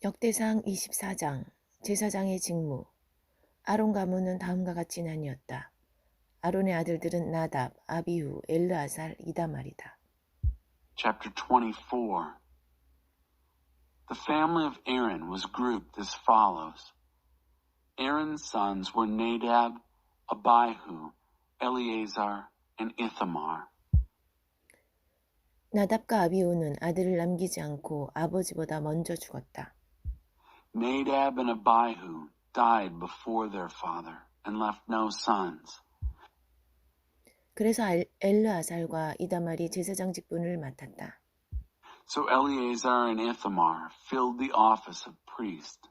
역대상 24장 제사장의 직무. 아론 가문은 다음과 같이 나뉘었다. 아론의 아들들은 나답, 아비후, 엘르아살, 이다말이다. Chapter 24. The family of Aaron was grouped as follows. Aaron's sons were Nadab, Abihu, Eleazar, and Ithamar. 나답과 아비후는 아들을 남기지 않고 아버지보다 먼저 죽었다. Nadab and Abihu died before their father and left no sons. 그래서 엘르아살과 이다말이 제사장 직분을 맡았다. So Eleazar and Ithamar filled the office of priest.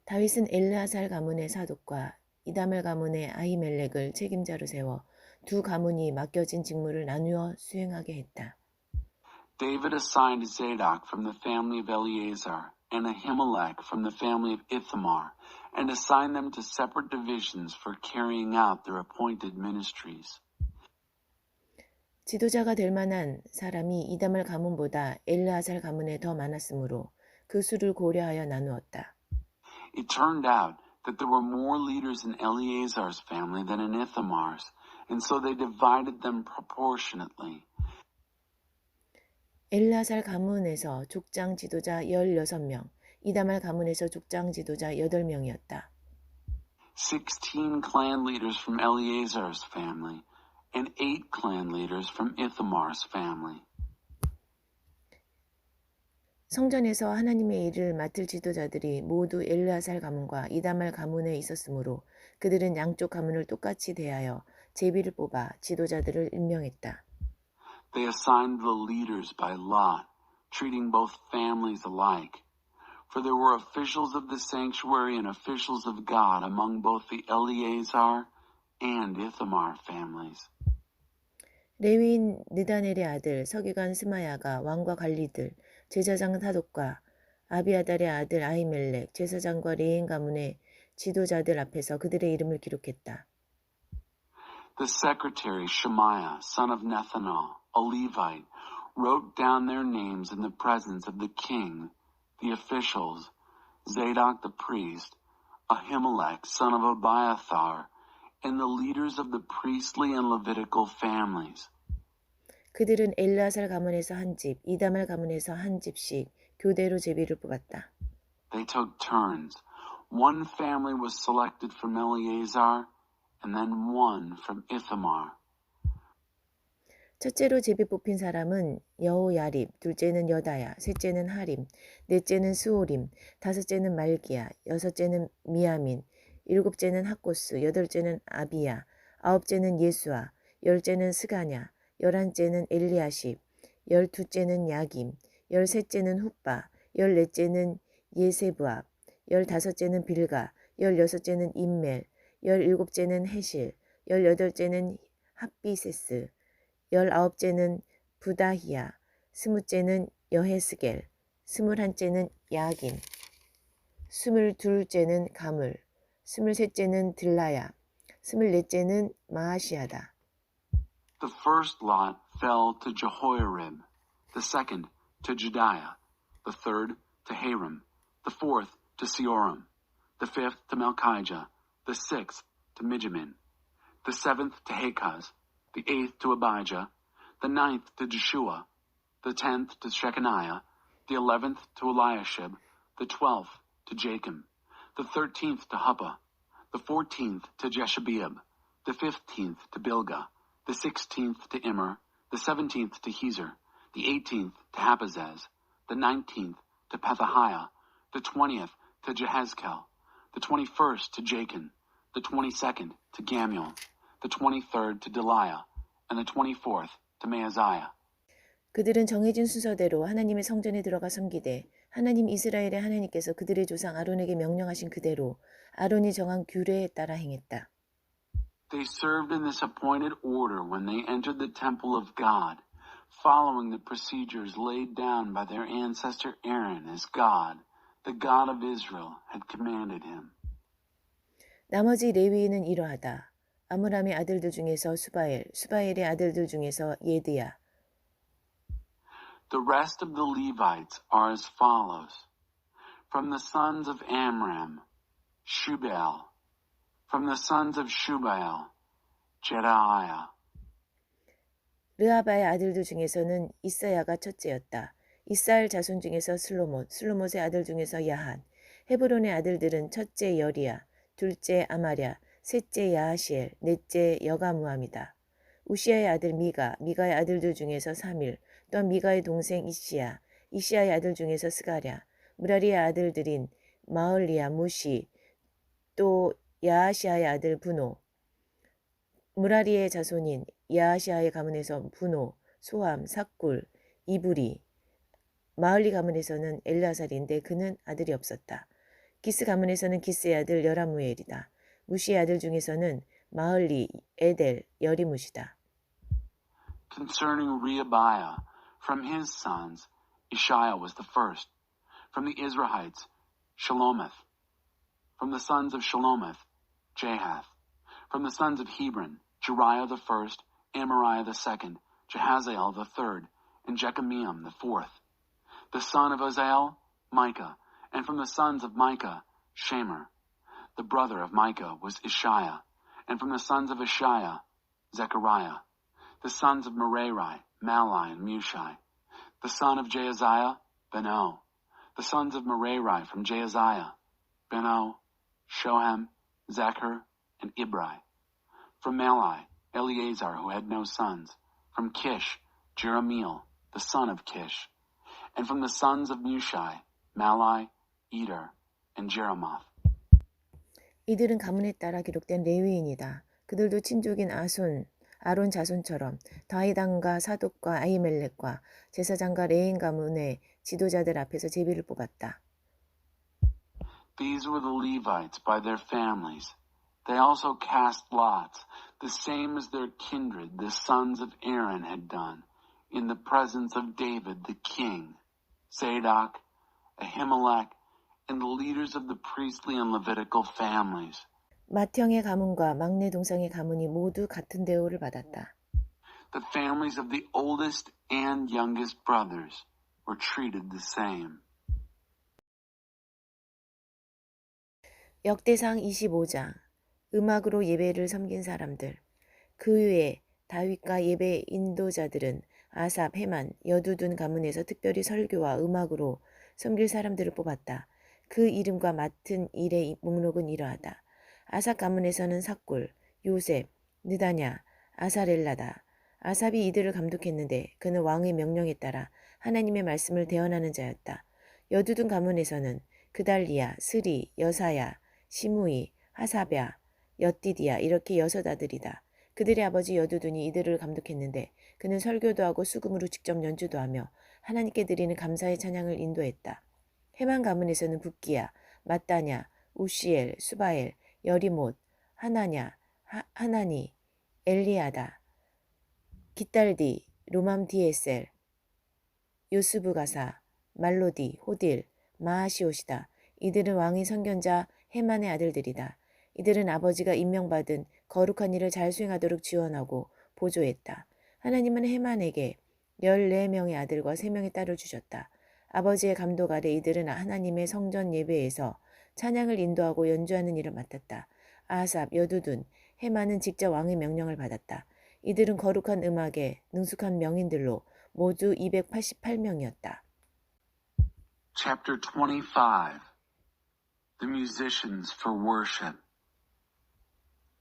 다윗은 엘르아살 가문의 사독과 이다말 가문의 아히멜렉을 책임자로 세워 두 가문이 맡겨진 직무를 나누어 수행하게 했다. David assigned Zadok from the family of Eleazar and Ahimelech from the family of Ithamar, and assigned them to separate divisions for carrying out their appointed ministries. 지도자가 될 만한 사람이 이다말 가문보다 엘르아살 가문에 더 많았으므로 그 수를 고려하여 나누었다. It turned out that there were more leaders in Eleazar's family than in Ithamar's, and so they divided them proportionately. 엘르아살 가문에서 족장 지도자 16명, 이다말 가문에서 족장 지도자 8명이었다. 16 clan leaders from Eleazar's family, and 8 clan leaders from Ithamar's family. 성전에서 하나님의 일을 맡을 지도자들이 모두 엘르아살 가문과 이다말 가문에 있었으므로 그들은 양쪽 가문을 똑같이 대하여 제비를 뽑아 지도자들을 임명했다. They assigned the leaders by lot, treating both families alike. For there were officials of the sanctuary and officials of God among both the Eleazar and Ithamar families. 레위인 느다넬의 아들 서기관 스마야가 왕과 관리들, 제사장 사독과 아비아달의 아들 아히멜렉, 제사장과 레인 가문의 지도자들 앞에서 그들의 이름을 기록했다. The secretary Shemaiah, son of Nethanel, a Levite, wrote down their names in the presence of the king, the officials, Zadok the priest, Ahimelech, son of Abiathar, and the leaders of the priestly and Levitical families. 그들은 엘르아살 가문에서 한 집, 이다말 가문에서 한 집씩 교대로 제비를 뽑았다. They took turns. One family was selected from Eleazar, and then one from Ithamar. 첫째로 제비 뽑힌 사람은 여호야립, 둘째는 여다야, 셋째는 하림, 넷째는 스오림, 다섯째는 말기야, 여섯째는 미야민, 일곱째는 학고스, 여덟째는 아비야, 아홉째는 예수아, 열째는 스가냐, 열한째는 엘리야십, 열두째는 야김, 열셋째는 훗바, 열넷째는 예세부압, 열다섯째는 빌가, 열여섯째는 임멜, 열일곱째는 헤실, 열여덟째는 합비세스, 열아홉째는 부다히야, 스무째는 여헤스겔, 스물한째는 야긴, 스물둘째는 가물, 스물셋째는 들라야, 스물넷째는 마하시아다. The first lot fell to Jehoiarib, the second to Jediah, the third to Harim, the fourth to Seorim, the fifth to Malchijah, the sixth to Mijamin, the seventh to Hakaz, the eighth to Abijah, the ninth to Jeshua, the 10th to Shechaniah, the 11th to Eliashib, the 12th to Jachim, the 13th to Huppah, the 14th to Jeshabeab, the 15th to Bilgah, the 16th to Immer, the 17th to Hezer, the 18th to Haphazaz, the 19th to Pethahiah, the 20th to Jehezkel, the 21st to Jachin, the 22nd to Gamul, the 23rd to Deliah, and the 24th to Maaziah. 그들은 정해진 순서대로 하나님의 성전에 들어가 섬기되 하나님 이스라엘의 하나님께서 그들의 조상 아론에게 명령하신 그대로 아론이 정한 규례에 따라 행했다. They served in this appointed order when they entered the temple of God, following the procedures laid down by their ancestor Aaron as God, the God of Israel, had commanded him. 나머지 레위인은 이러하다. 아므람의 아들들 중에서 수바엘, 수바엘의 아들들 중에서 예드야. The rest of the Levites are as follows. From the sons of Amram, Shubael. From the sons of Shubael, Jedaiah. 르하바의 아들들 중에서는 이사야가 첫째였다. 이스라엘 자손 중에서 슬로못, 슬로못의 아들 중에서 야한. 헤브론의 아들들은 첫째 여리야, 둘째 아마랴, 셋째 야하시엘, 넷째 여가무함이다. 우시아의 아들 미가, 미가의 아들들 중에서 사밀, 또한 미가의 동생 이시야, 이시야의 아들 중에서 스가랴, 무라리의 아들들인 마을리야, 무시, 또 야하시아의 아들 분노, 무라리의 자손인 야하시아의 가문에서 분노, 소함, 삭굴, 이브리, 마을리 가문에서는 엘라살인데 그는 아들이 없었다. 기스 가문에서는 기스의 아들 여라무엘이다. 무시의 아들 중에서는 마을리, 에델, 여리무시다. Concerning Rehabiah, from his sons, Ishiah was the first. From the Israelites, Shalomith. From the sons of Shalomith, Jahath. From the sons of Hebron, Jeriah the first, Amariah the second, Jehaziel the third, and Jekameam the fourth. The son of Uzziel, Micah. And from the sons of Micah, Shemer. The brother of Micah was Ishiah. And from the sons of Ishiah, Zechariah. The sons of Merari, Malai and Mushai. The son of Jehaziah, Beno. The sons of Merari from Jehaziah, Beno, Shoham, Zachar, and Ibri. From Malai, Eleazar, who had no sons. From Kish, Jeremiel, the son of Kish. And from the sons of Mushai, Malai, Eder, and Jeremoth. 이들은 가문에 따라 기록된 레위인이다. 그들도 친족인 아론 자손처럼 다윗왕과 사독과 아히멜렉과 제사장과 레인 가문의 지도자들 앞에서 제비를 뽑았다. These were the Levites by their families. They also cast lots, the same as their kindred, the sons of Aaron had done, in the presence of David the king, Zadok, Ahimelech, and the leaders of the priestly and Levitical families. 맏형의 가문과 막내 동생의 가문이 모두 같은 대우를 받았다. The families of the oldest and youngest brothers were treated the same. 역대상 25장 음악으로 예배를 섬긴 사람들. 그 후에 다윗과 예배 인도자들은 아삽, 헤만, 여두둔 가문에서 특별히 설교와 음악으로 섬길 사람들을 뽑았다. 그 이름과 맡은 일의 목록은 이러하다. 아삽 가문에서는 삭굴, 요셉, 느다냐, 아사렐라다. 아삽이 이들을 감독했는데 그는 왕의 명령에 따라 하나님의 말씀을 대언하는 자였다. 여두둔 가문에서는 그달리야, 스리, 여사야, 시므이, 하사랴, 엿디디야 이렇게 6 아들이다. 그들의 아버지 여두둔이 이들을 감독했는데 그는 설교도 하고 수금으로 직접 연주도 하며 하나님께 드리는 감사의 찬양을 인도했다. 헤만 가문에서는 붓기야, 마따냐, 우시엘, 수바엘, 여리못, 하나냐, 하나니, 엘리아다, 기딸디, 로맘디에셀, 요스부가사, 말로디, 호딜, 마하시옷이다. 이들은 왕의 선견자 헤만의 아들들이다. 이들은 아버지가 임명받은 거룩한 일을 잘 수행하도록 지원하고 보조했다. 하나님은 헤만에게 14명의 아들과 3명의 딸을 주셨다. 아버지의 감독 아래 이들은 하나님의 성전 예배에서 찬양을 인도하고 연주하는 일을 맡았다. 아삽, 여두둔, 헤만은 직접 왕의 명령을 받았다. 이들은 거룩한 음악에 능숙한 명인들로 모두 288명이었다. Chapter 25. The musicians for worship.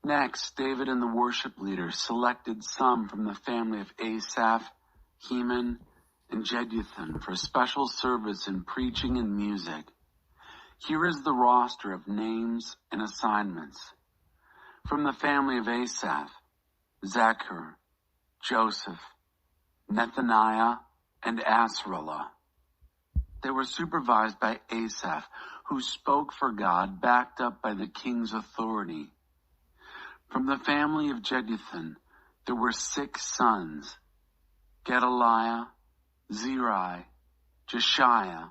Next, David and the worship leaders selected some from the family of Asaph, Heman, and Jeduthun for special service in preaching and music. Here is the roster of names and assignments. From the family of Asaph, Zachar, Joseph, Nethaniah, and Asarela. They were supervised by Asaph, who spoke for God, backed up by the king's authority. From the family of Jeduthun, there were 6 sons, Gedaliah, Zerai, Jeshiah,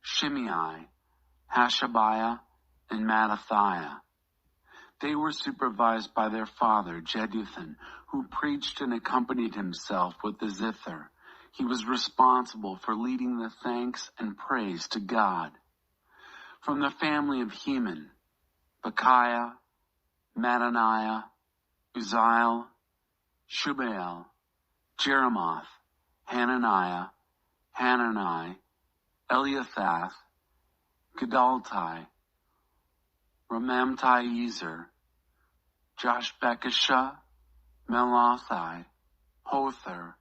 Shimei, Hashabiah, and Mattathiah. They were supervised by their father, Jeduthun, who preached and accompanied himself with the zither. He was responsible for leading the thanks and praise to God. From the family of Heman, Bechiah, Mattaniah, Uzziel, Shubael, Jeremoth, Hananiah, Hanani, Eliathath, Gedaltai, Ramamti-Ezer, Joshbekashah, Melothai, Hother,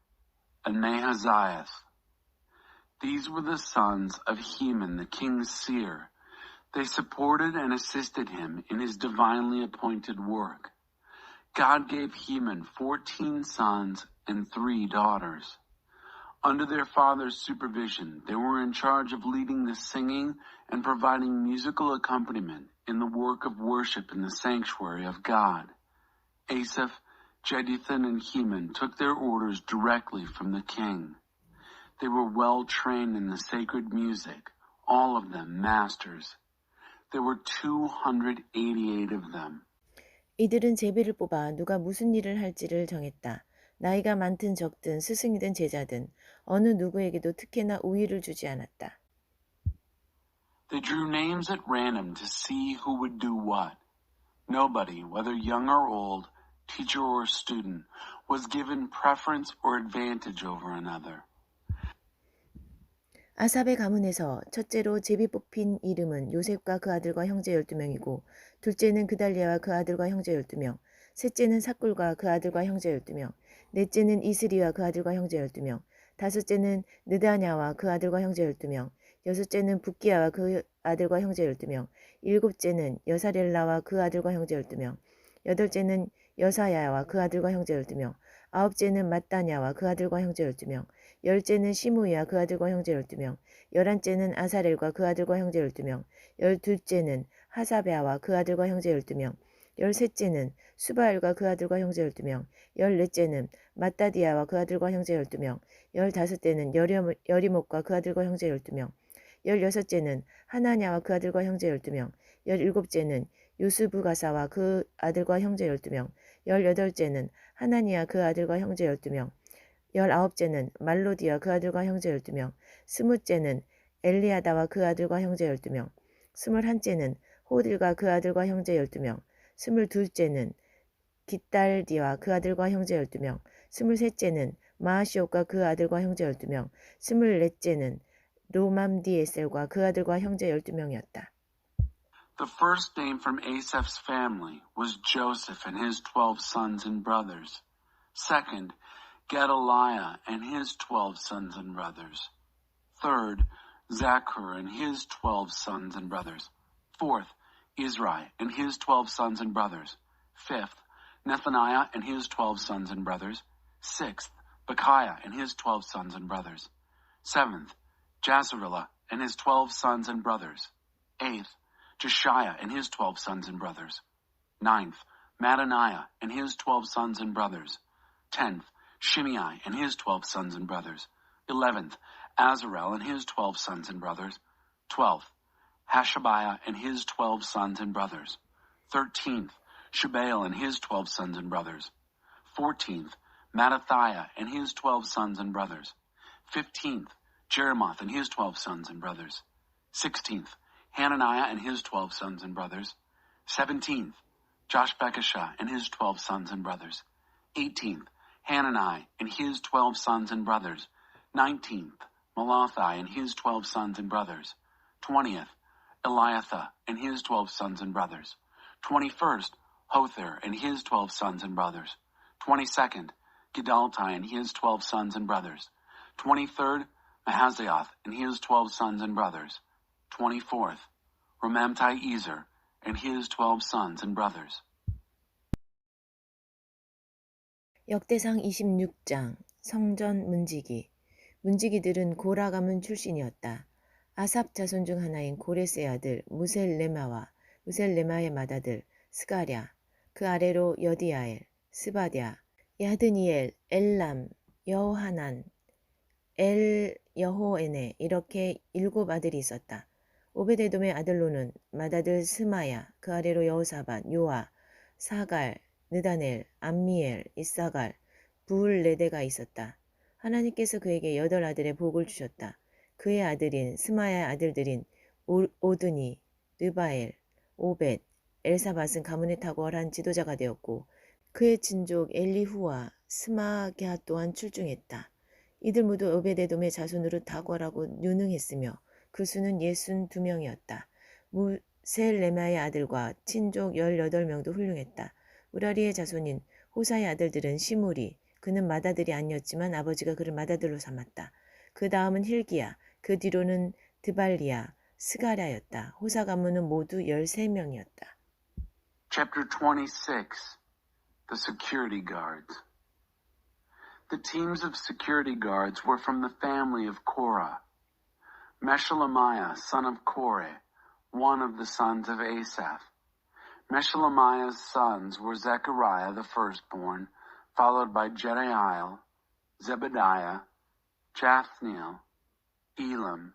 and Mahaziah. These were the sons of Heman the king's seer. They supported and assisted him in his divinely appointed work. God gave Heman 14 sons and 3 daughters. Under their father's supervision, they were in charge of leading the singing and providing musical accompaniment in the work of worship in the sanctuary of God. Asaph, Jeduthun, and Heman took their orders directly from the king. They were well trained in the sacred music, all of them masters. There were 288 of them. 이들은 제비를 뽑아 누가 무슨 일을 할지를 정했다. 나이가 많든 적든 스승이든 제자든 어느 누구에게도 특혜나 우위를 주지 않았다. They drew names at random to see who would do what. Nobody, whether young or old, teacher or student, was given preference or advantage over another. 아삽의 가문에서 첫째로 제비 뽑힌 이름은 요셉과 그 아들과 형제 12명이고 둘째는 그달리아와 그 아들과 형제 12명, 셋째는 삭굴과 그 아들과 형제 12명, 넷째는 이스리와 그 아들과 형제 12명, 다섯째는 느다냐와 그 아들과 형제 12명, 여섯째는 붓기야와 그 아들과 형제 12명, 일곱째는 여사렐라와 그 아들과 형제 12명, 여덟째는 여사야와 그 아들과 형제 12명, 아홉째는 mat다냐와 그 아들과 형제 12명, 열째는 시므이와 그 아들과 형제 12명, 열한째는 아사렐과 그 아들과 형제 12명, 열둘째는 하사베아와 그 아들과 형제 12명, 열셋째는 수바엘과 그 아들과 형제 12명, 열넷째는 마따디아와 그 아들과 형제 12명, 열다섯째는 여리목과 그 아들과 형제 12명, 열여섯째는 하나냐와 그 아들과 형제 12명, 열일곱째는 요스부가사와 그 아들과 형제 12명, 열여덟째는 하나니아 그 아들과 형제 12명, 열아홉째는 말로디와 그 아들과 형제 12명, 스무째는 엘리아다와 그 아들과 형제 12명, 스물한째는 호딜과 그 아들과 형제 12명, 스물둘째는 깃달디와 그 아들과 형제 12명, 스물셋째는 마하시옥과 그 아들과 형제 12명, 스물넷째는 로맘디에셀과 그 아들과 형제 12명이었다. The first name from Asaph's family was Joseph and his 12 sons and brothers. Second, Gedaliah and his 12 sons and brothers. Third, Zachar and his 12 sons and brothers. Fourth, Izri and his 12 sons and brothers. Fifth, Nethaniah and his 12 sons and brothers. Sixth, Bechiah and his 12 sons and brothers. Seventh, Jazariah and his 12 sons and brothers. Eighth, Jeshiah and his 12 sons and brothers. Ninth, Mattaniah and his 12 sons and brothers. 10th, Shimei and his 12 sons and brothers. 11th, Azarel and his 12 sons and brothers. 12th, Hashabiah and his 12 sons and brothers. 13th, Shubael and his 12 sons and brothers. 14th, Mattathiah and his 12 sons and brothers. 15th, Jeremoth and his 12 sons and brothers. 16th, Hananiah and his 12 sons and brothers. 17th, Joshbekashah and his 12 sons and brothers. 18th, Hanani and his 12 sons and brothers. 19th, Melothai and his 12 sons and brothers. 20th, Eliathah and his 12 sons and brothers. 21st, Hother and his 12 sons and brothers. 22nd, Gedaltai and his 12 sons and brothers. 23rd, Mahazioth and his 12 sons and brothers. 24th, Ramamti-Ezer and his 12 sons and brothers. 역대상 26장 성전 문지기. 문지기들은 고라 가문 출신이었다. 아삽 자손 중 하나인 고레스의 아들 무셀레마와 무셀레마의 맏아들 스가랴, 그 아래로 여디야엘, 스바랴, 야드니엘, 엘람, 여호하난, 엘 여호에네 이렇게 7 아들이 있었다. 오베데돔의 아들로는 맏아들 스마야, 그 아래로 여호사밧, 요아, 사갈, 느다넬, 암미엘, 이사갈, 부울레데가 있었다. 하나님께서 그에게 8 아들의 복을 주셨다. 그의 아들인 스마야의 아들들인 오드니, 느바엘, 오벳, 엘사밧은 가문에 탁월한 지도자가 되었고 그의 친족 엘리후와 스마갸 또한 출중했다. 이들 모두 오벳에돔의 자손으로 탁월하고 유능했으며 그 수는 62명이었다. 무셀레마의 아들과 친족 18명도 훌륭했다. 우라리의 자손인 호사의 아들들은 시므리, 그는 맏아들이 아니었지만 아버지가 그를 맏아들로 삼았다. 그 다음은 힐기야, 그 뒤로는 드발리야, 스가랴였다. 호사 가문은 모두 13명이었다. Chapter 26. The Security Guards. The teams of security guards were from the family of Korah. Meshelemiah, son of Koreh, one of the sons of Asaph. Meshelemiah's sons were Zechariah the firstborn, followed by Jediael, Zebediah, Jathniel, Elam,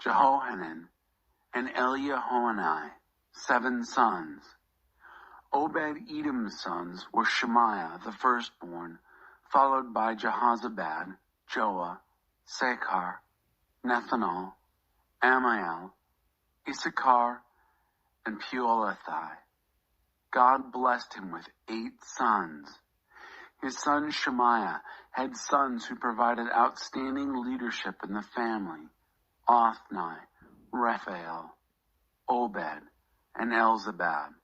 Jehohanan, and Eliahoenai, 7 sons. Obed-Edom's sons were Shemaiah the firstborn, followed by Jehozabad, Joah, Sechar, Nethanel, Amiel, Issachar, and Puolathai. God blessed him with 8 sons. His son Shemaiah had sons who provided outstanding leadership in the family: Othni, Raphael, Obed, and Elzabad.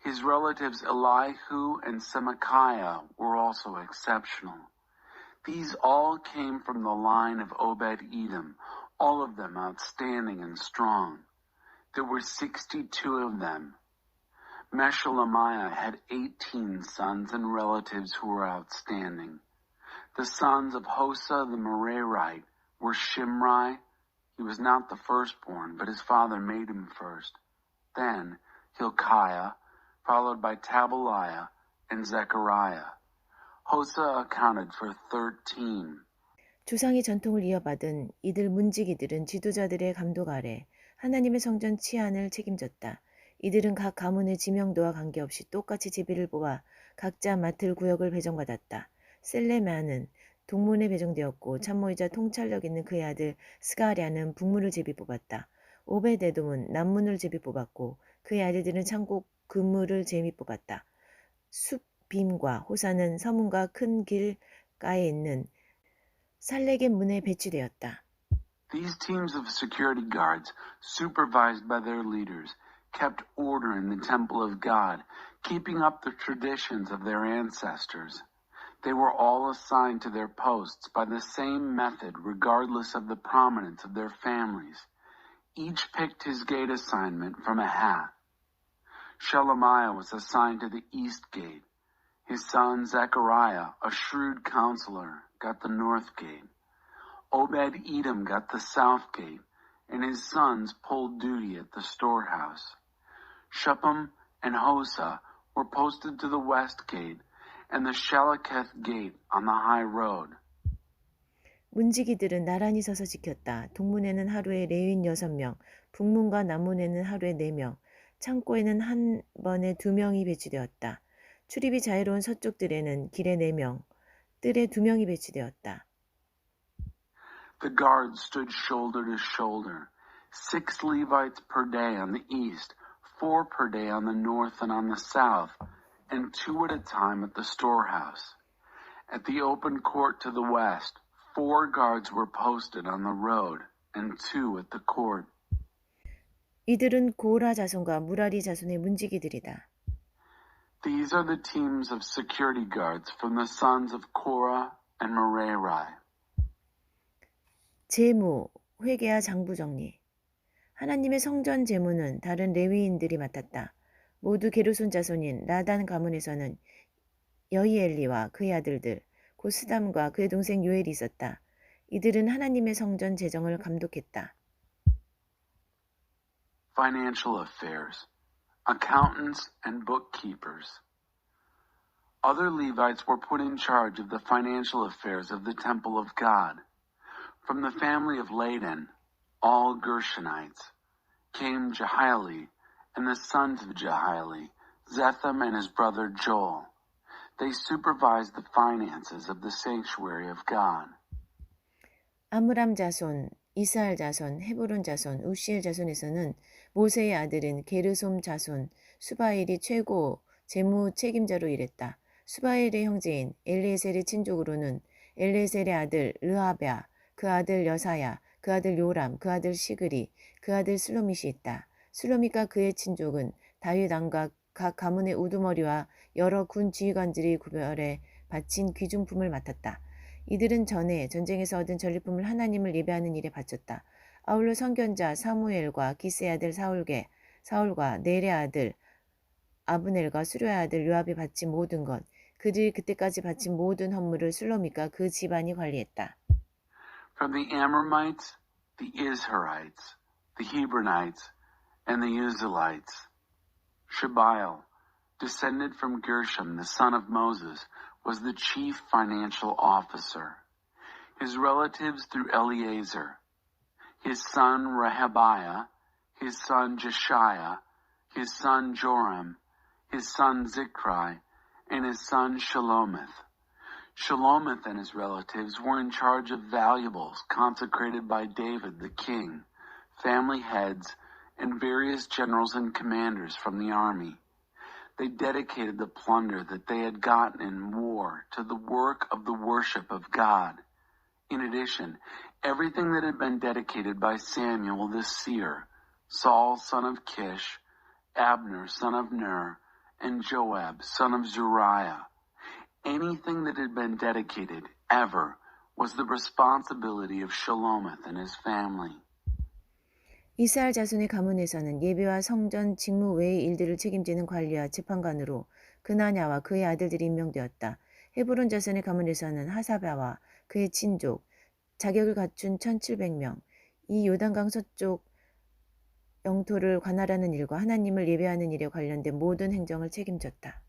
His relatives Elihu and Semachiah were also exceptional. These all came from the line of Obed-Edom, all of them outstanding and strong. There were 62 of them. Meshelemiah had 18 sons and relatives who were outstanding. The sons of Hosa the Merarite were Shimri. He was not the firstborn, but his father made him first. Then Hilkiah, followed by Tabaliah and Zechariah. Hosa accounted for 13. 조상의 전통을 이어받은 이들 문지기들은 지도자들의 감독 아래 하나님의 성전 치안을 책임졌다. 이들은 각 가문의 지명도와 관계없이 똑같이 제비를 뽑아 각자 맡을 구역을 배정받았다. 셀레마는 동문에 배정되었고 참모이자 통찰력 있는 그의 아들 스가랴는 북문을 제비 뽑았다. 오벳에돔은 남문을 제비 뽑았고 그의 아들들은 창고 그물을 제비 뽑았다. 숲빔과 호사는 서문과 큰 길가에 있는 살레겟 문에 배치되었다. These teams of security guards, supervised by their leaders, kept order in the temple of God, keeping up the traditions of their ancestors. They were all assigned to their posts by the same method, regardless of the prominence of their families. Each picked his gate assignment from a hat. Shelemiah was assigned to the east gate. His son Zechariah, a shrewd counselor, got the north gate. Obed-Edom got the south gate, and his sons pulled duty at the storehouse. Shuppim and Hosa were posted to the west gate, and the Shalaketh gate on the high road. 문지기들은 나란히 서서 지켰다. 동문에는 하루에 레위인 6명, 북문과 남문에는 하루에 4명, 창고에는 한 번에 2명이 배치되었다. 출입이 자유로운 서쪽 뜰에는 길에 4명, 뜰에 2명이 배치되었다. The guards stood shoulder to shoulder, 6 Levites per day on the east, 4 per day on the north and on the south, and 2 at a time at the storehouse. At the open court to the west, 4 guards were posted on the road, and 2 at the court. 이들은 고라 자손과 무라리 자손의 문지기들이다. These are the teams of security guards from the sons of Korah and Merari. 재무, 회계와 장부 정리. 하나님의 성전 재무는 다른 레위인들이 맡았다. 모두 게르손 자손인 라단 가문에서는 여히엘리와 그의 아들들, 곧 스담과 그의 동생 요엘이 있었다. 이들은 하나님의 성전 재정을 감독했다. Financial affairs, accountants and bookkeepers. Other Levites were put in charge of the financial affairs of the temple of God. From the family of Ladan, all Gershonites, came Jehieli and the sons of Jehieli, Zetham and his brother Joel. They supervised the finances of the sanctuary of God. 아므람 자손 이스라엘 자손, 헤브론 자손, 우시엘 자손에서는 모세의 아들인 게르솜 자손 수바엘이 최고 재무 책임자로 일했다. 수바엘의 형제인 엘리에셀의 친족으로는 엘리에셀의 아들 르하베아, 그 아들 여사야, 그 아들 요람, 그 아들 시그리, 그 아들 슬로밋이 있다. 슬로밋과 그의 친족은 다윗 왕과 각 가문의 우두머리와 여러 군 지휘관들이 구별해 바친 귀중품을 맡았다. 이들은 전에 전쟁에서 얻은 전리품을 하나님을 예배하는 일에 바쳤다. 아울러 선견자 사무엘과 기스의 아들 사울과 넬의 아들 아브넬과 수료의 아들 요압이 바친 모든 것, 그들이 그때까지 바친 모든 헌물을 슬로밋과 그 집안이 관리했다. From the Amorites, the Israelites, the Hebronites, and the Uzzites, Shebael, descended from Gershom, the son of Moses, was the chief financial officer. His relatives through Eleazar, his son Rehabiah, his son Jeshiah, his son Joram, his son Zichri, and his son Shelomith. Shelomith and his relatives were in charge of valuables consecrated by David the king, family heads, and various generals and commanders from the army. They dedicated the plunder that they had gotten in war to the work of the worship of God. In addition, everything that had been dedicated by Samuel the seer, Saul son of Kish, Abner son of Ner, and Joab son of Zeruiah, anything that had been dedicated ever was the responsibility of Shelomith and his family. 이스라엘 자손의 가문에서는 예배와 성전 직무 외의 일들을 책임지는 관리와 재판관으로 그나냐와 그의 아들들이 임명되었다. 헤브론 자손의 가문에서는 하사바와 그의 친족, 자격을 갖춘 1700명, 이 요단강 서쪽 영토를 관할하는 일과 하나님을 예배하는 일에 관련된 모든 행정을 책임졌다.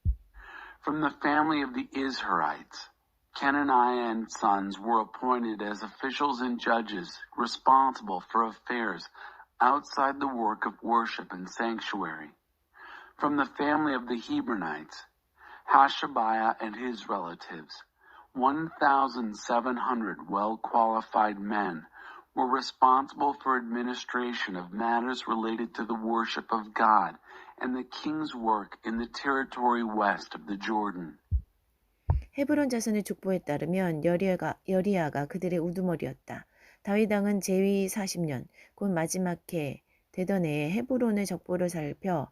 From the family of the Israelites, Kenaniah and sons were appointed as officials and judges responsible for affairs outside the work of worship and sanctuary. From the family of the Hebronites, Hashabiah and his relatives, 1,700 well-qualified men, were responsible for administration of matters related to the worship of God and the king's work in the territory west of the Jordan. 헤브론 자손의 족보에 따르면 여리야가 그들의 우두머리였다. 다윗 왕은 제위 40년, 곧 마지막 해 되던 해에 헤브론의 족보를 살펴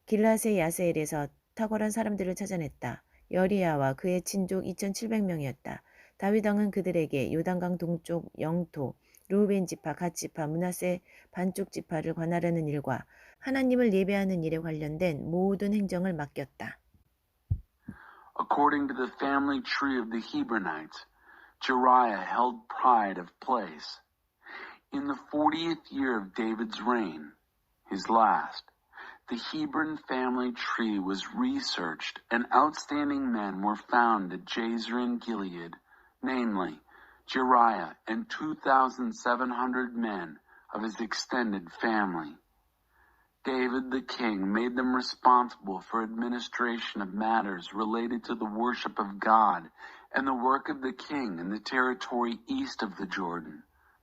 길라세 야세엘에서 탁월한 사람들을 찾아냈다. 여리야와 그의 친족 2,700명이었다. 다윗 왕은 그들에게 요단강 동쪽 영토, 르우벤 지파, 갓 지파, 므낫세 반쪽 지파를 관할하는 일과 하나님을 예배하는 일에 관련된 모든 행정을 맡겼다. According to the family tree of the Hebronites, Jeriah held pride of place. In the 40th year of David's reign, his last, the Hebron family tree was researched and outstanding men were found at Jazer in Gilead, namely Jeriah and 2,700 men of his extended family. David the king made them responsible for administration of matters related to the worship of God and the work of the king in the territory east of the Jordan,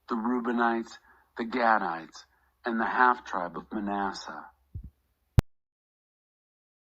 the Reubenites, the Gadites, and the half-tribe of Manasseh.